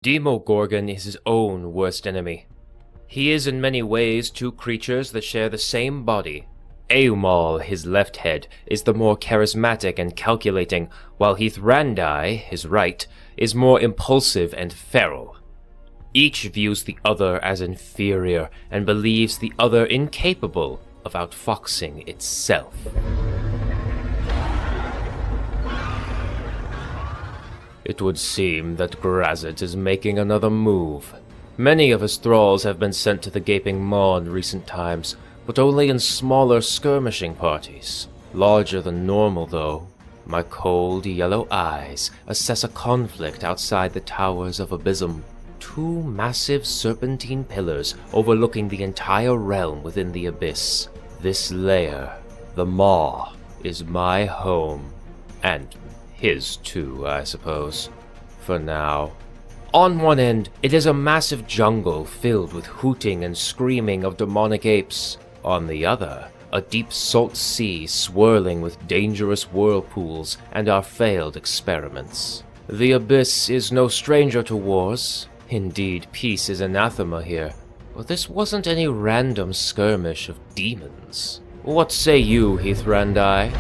Demogorgon is his own worst enemy. He is in many ways two creatures that share the same body. Eumal, his left head, is the more charismatic and calculating, while Hithrandi, his right, is more impulsive and feral. Each views the other as inferior and believes the other incapable of outfoxing itself. It would seem that Grazit is making another move. Many of his thralls have been sent to the Gaping Maw in recent times, but only in smaller skirmishing parties. Larger than normal, though. My cold yellow eyes assess a conflict outside the towers of Abysm. Two massive serpentine pillars overlooking the entire realm within the abyss. This lair, the Maw, is my home. And his too, I suppose. For now. On one end, it is a massive jungle filled with hooting and screaming of demonic apes. On the other, a deep salt sea swirling with dangerous whirlpools and our failed experiments. The abyss is no stranger to wars. Indeed, peace is anathema here. But this wasn't any random skirmish of demons. What say you, Hithrandi?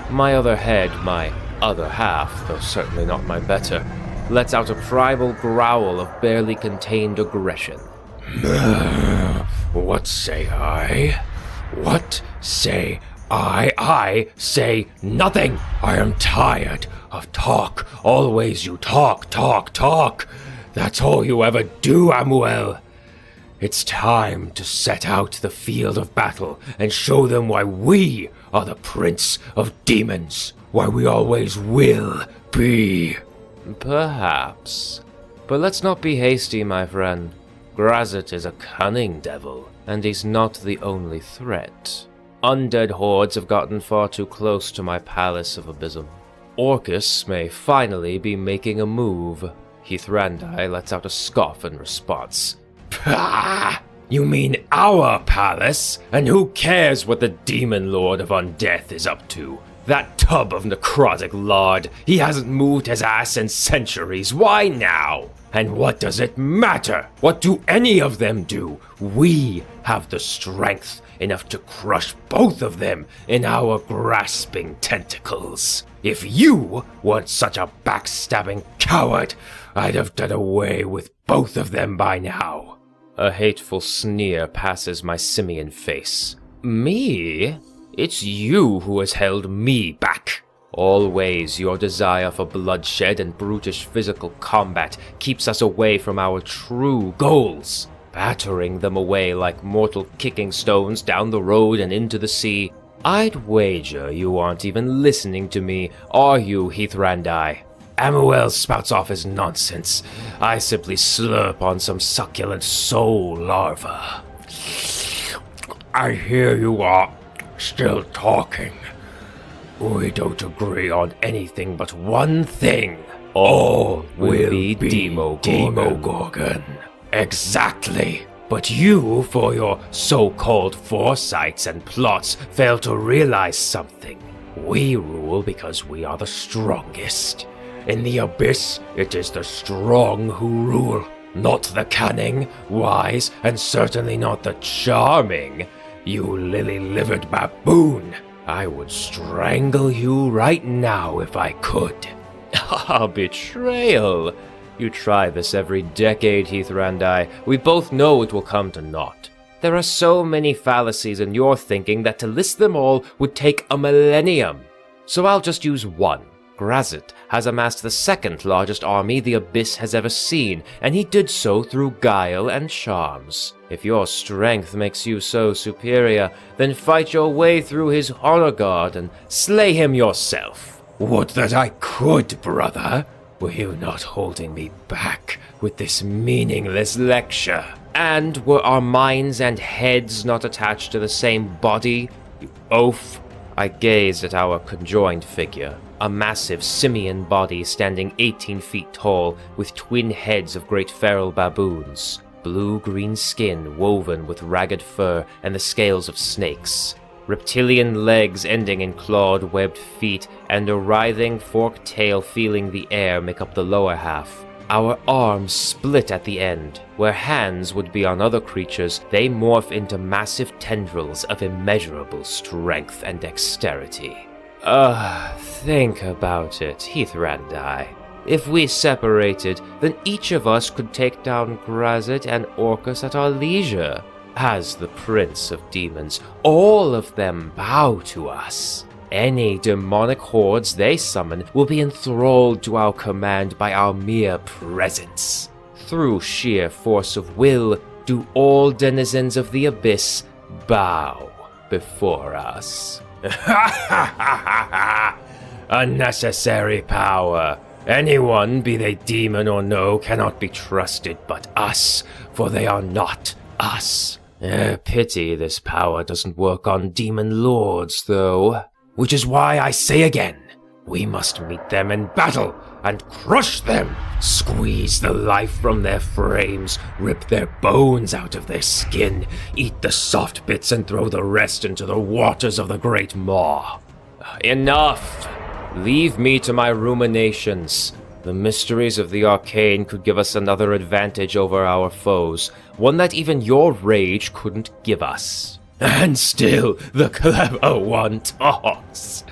My other head, my other half, though certainly not my better, lets out a primal growl of barely contained aggression. What say I? What say I? I say nothing! I am tired of talk. Always you talk. That's all you ever do, Amuel. It's time to set out the field of battle and show them why we are the Prince of Demons. Why we always will be. Perhaps. But let's not be hasty, my friend. Grazit is a cunning devil, and he's not the only threat. Undead hordes have gotten far too close to my palace of Abysm. Orcus may finally be making a move. Hithrandi lets out a scoff in response. Pah! You mean our palace? And who cares what the Demon Lord of Undeath is up to? That tub of necrotic lard, he hasn't moved his ass in centuries. Why now? And what does it matter? What do any of them do? We have the strength enough to crush both of them in our grasping tentacles. If you weren't such a backstabbing coward, I'd have done away with both of them by now. A hateful sneer passes my simian face. Me? It's you who has held me back. Always your desire for bloodshed and brutish physical combat keeps us away from our true goals. Battering them away like mortal kicking stones down the road and into the sea. I'd wager you aren't even listening to me, are you, Hithrandi? Amuel spouts off his nonsense. I simply slurp on some succulent soul larva. I hear you are still talking. We don't agree on anything but one thing. All will be Demogorgon. Exactly. But you, for your so-called foresights and plots, fail to realize something. We rule because we are the strongest. In the abyss, it is the strong who rule, not the cunning, wise, and certainly not the charming. You lily-livered baboon! I would strangle you right now if I could. Ah, betrayal! You try this every decade, Hithrandi. We both know it will come to naught. There are so many fallacies in your thinking that to list them all would take a millennium. So I'll just use one. Grazit has amassed the second largest army the Abyss has ever seen, and he did so through guile and charms. If your strength makes you so superior, then fight your way through his honor guard and slay him yourself. Would that I could, brother. Were you not holding me back with this meaningless lecture? And were our minds and heads not attached to the same body, you oaf? I gazed at our conjoined figure, a massive simian body standing 18 feet tall with twin heads of great feral baboons, blue-green skin woven with ragged fur and the scales of snakes, reptilian legs ending in clawed webbed feet, and a writhing forked tail feeling the air make up the lower half. Our arms split at the end. Where hands would be on other creatures, they morph into massive tendrils of immeasurable strength and dexterity. Think about it, Heathrandi. If we separated, then each of us could take down Grazit and Orcus at our leisure. As the Prince of Demons, all of them bow to us. Any demonic hordes they summon will be enthralled to our command by our mere presence. Through sheer force of will, do all denizens of the Abyss bow before us. Unnecessary power. Anyone, be they demon or no, cannot be trusted but us, for they are not us. Pity this power doesn't work on demon lords, though. Which is why I say again, we must meet them in battle and crush them, squeeze the life from their frames, rip their bones out of their skin, eat the soft bits and throw the rest into the waters of the great maw. Enough! Leave me to my ruminations. The mysteries of the arcane could give us another advantage over our foes, one that even your rage couldn't give us. And still, the clever one talks.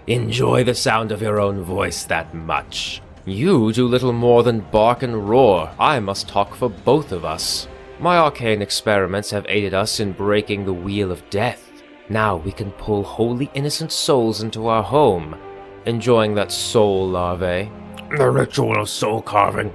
Enjoy the sound of your own voice that much. You do little more than bark and roar. I must talk for both of us. My arcane experiments have aided us in breaking the wheel of death. Now we can pull wholly innocent souls into our home. Enjoying that soul larvae? The ritual of soul carving.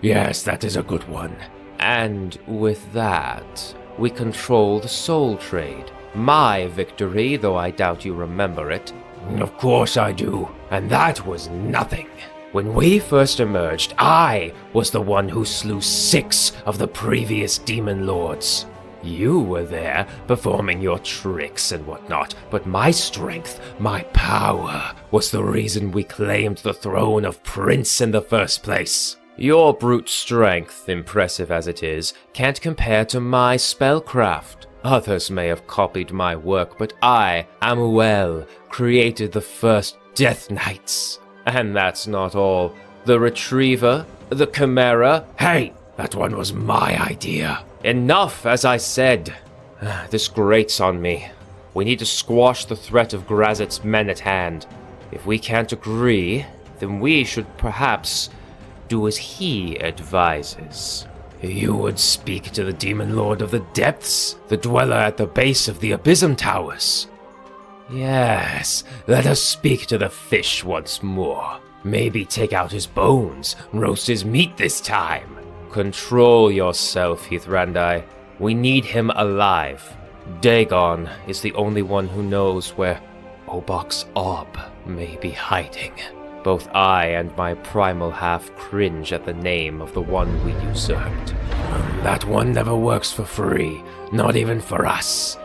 Yes, that is a good one. And with that, we control the soul trade. My victory, though I doubt you remember it. Of course I do. And that was nothing. When we first emerged, I was the one who slew 6 of the previous demon lords. You were there, performing your tricks and whatnot, but my strength, my power, was the reason we claimed the throne of Prince in the first place. Your brute strength, impressive as it is, can't compare to my spellcraft. Others may have copied my work, but I, Amuel, created the first Death Knights. And that's not all. The Retriever, the Chimera... Hey, that one was my idea. Enough, as I said. This grates on me. We need to squash the threat of Grazit's men at hand. If we can't agree, then we should perhaps do as he advises. You would speak to the Demon Lord of the Depths, the dweller at the base of the Abysm Towers. Yes, let us speak to the fish once more. Maybe take out his bones, roast his meat this time. Control yourself, Heathrandi. We need him alive. Dagon is the only one who knows where Obok's Ob may be hiding. Both I and my primal half cringe at the name of the one we usurped. That one never works for free, not even for us.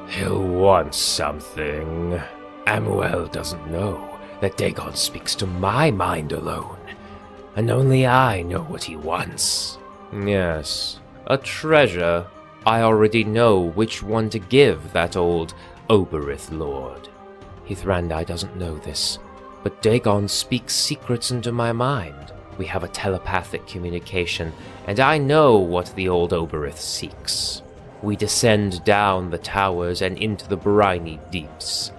He'll want something. Amuel doesn't know that Dagon speaks to my mind alone, and only I know what he wants. Yes, a treasure. I already know which one to give that old Oberith Lord. Heathrandi doesn't know this, but Dagon speaks secrets into my mind. We have a telepathic communication, and I know what the old Oberith seeks. We descend down the towers and into the briny deeps,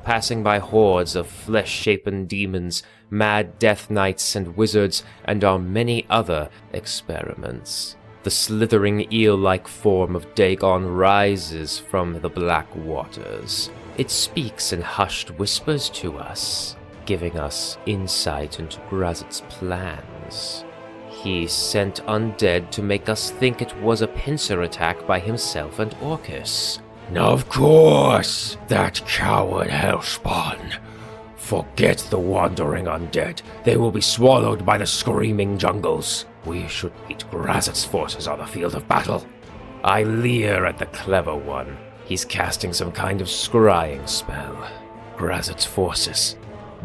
passing by hordes of flesh-shapen demons, mad death knights and wizards, and our many other experiments. The slithering eel-like form of Dagon rises from the black waters. It speaks in hushed whispers to us, giving us insight into Grazit's plans. He sent undead to make us think it was a pincer attack by himself and Orcus. Of course, that coward hellspawn. Forget the wandering undead. They will be swallowed by the screaming jungles. We should meet Grazit's forces on the field of battle. I leer at the clever one. He's casting some kind of scrying spell. Grazit's forces,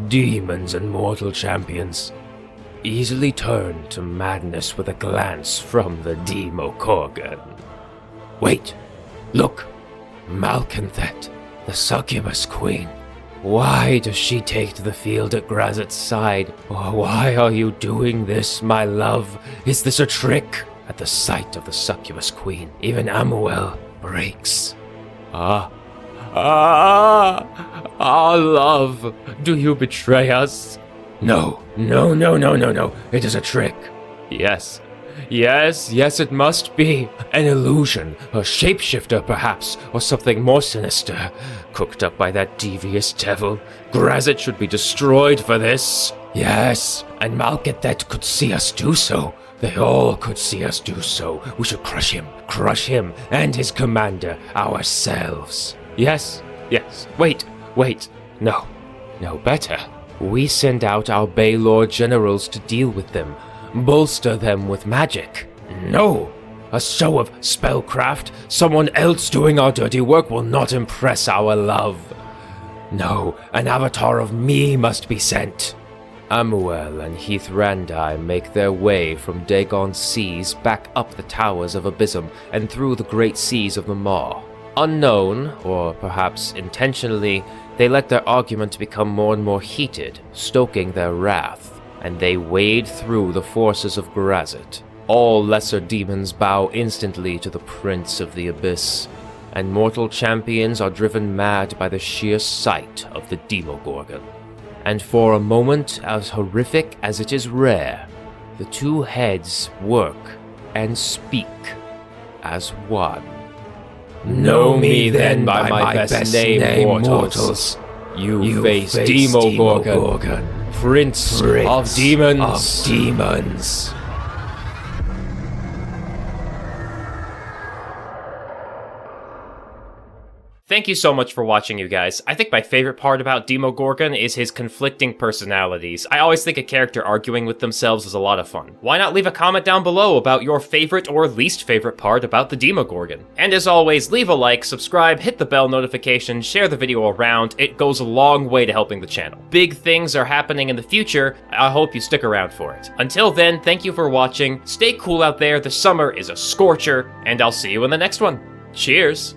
demons and mortal champions, easily turn to madness with a glance from the Demogorgon. Wait, look! Malconthet, the succubus queen. Why does she take to the field at Grazet's side? Why are you doing this, my love? Is this a trick? At the sight of the succubus queen, even Amuel breaks. Love, do you betray us? No. It is a trick. Yes, it must be. An illusion, a shapeshifter perhaps, or something more sinister. Cooked up by that devious devil. Grazet should be destroyed for this. Yes, and Malkadet could see us do so. They all could see us do so. We should crush him and his commander ourselves. Yes. Wait. No, better. We send out our Baylor generals to deal with them, bolster them with magic. No! A show of spellcraft, someone else doing our dirty work will not impress our love. No, an avatar of me must be sent. Amuel and Heath Randi make their way from Dagon's seas back up the towers of Abysm and through the great seas of the Maw. Unknown, or perhaps intentionally, they let their argument become more and more heated, stoking their wrath, and they wade through the forces of Grazet. All lesser demons bow instantly to the Prince of the Abyss, and mortal champions are driven mad by the sheer sight of the Demogorgon. And for a moment as horrific as it is rare, the two heads work and speak as one. Know me then by my best name, mortals. You face Demogorgon, Prince of Demons. Thank you so much for watching, you guys. I think my favorite part about Demogorgon is his conflicting personalities. I always think a character arguing with themselves is a lot of fun. Why not leave a comment down below about your favorite or least favorite part about the Demogorgon? And as always, leave a like, subscribe, hit the bell notification, share the video around. It goes a long way to helping the channel. Big things are happening in the future. I hope you stick around for it. Until then, thank you for watching. Stay cool out there. The summer is a scorcher, and I'll see you in the next one. Cheers!